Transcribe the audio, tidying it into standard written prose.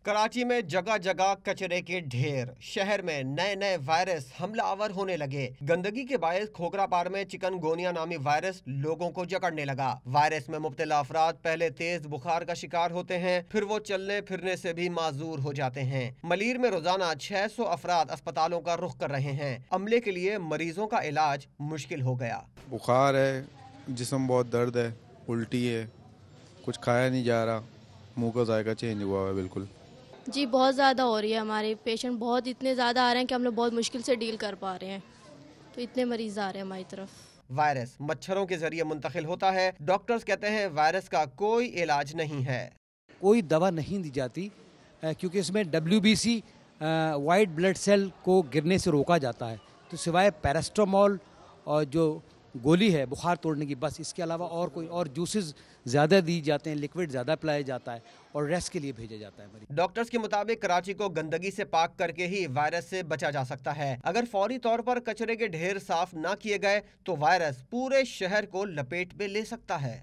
کراچی میں جگہ جگہ کچرے کے ڈھیر، شہر میں نئے نئے وائرس حملہ آور ہونے لگے۔ گندگی کے باعث کھوکھرا پار میں چکن گونیا نامی وائرس لوگوں کو جکڑنے لگا۔ وائرس میں مبتلا افراد پہلے تیز بخار کا شکار ہوتے ہیں، پھر وہ چلنے پھرنے سے بھی معذور ہو جاتے ہیں۔ ملیر میں روزانہ 600 افراد اسپتالوں کا رخ کر رہے ہیں۔ عملے کے لیے مریضوں کا علاج مشکل ہو گیا۔ بخار ہے، جسم بہت درد ہے، الٹی ہے، کچھ کھایا نہیں جا رہا، منہ کا ذائقہ چینج ہوا ہے بالکل۔ جی بہت زیادہ ہو رہی ہے، ہمارے پیشنٹ بہت اتنے زیادہ آ رہے ہیں کہ ہم لوگ بہت مشکل سے ڈیل کر پا رہے ہیں، تو اتنے مریض آ رہے ہیں ہماری طرف۔ وائرس مچھروں کے ذریعے منتقل ہوتا ہے۔ ڈاکٹرز کہتے ہیں وائرس کا کوئی علاج نہیں ہے۔ کوئی دوا نہیں دی جاتی کیونکہ اس میں WBC وائٹ بلڈ سیل کو گرنے سے روکا جاتا ہے، تو سوائے پیراسٹامول اور جو گولی ہے بخار توڑنے کی، بس اس کے علاوہ اور کوئی اور جوسز زیادہ دی جاتے ہیں، لیکوڈ زیادہ پلایا جاتا ہے اور ریسٹ کے لیے بھیجا جاتا ہے مریض۔ ڈاکٹرز کے مطابق کراچی کو گندگی سے پاک کر کے ہی وائرس سے بچا جا سکتا ہے۔ اگر فوری طور پر کچرے کے ڈھیر صاف نہ کیے گئے تو وائرس پورے شہر کو لپیٹ میں لے سکتا ہے۔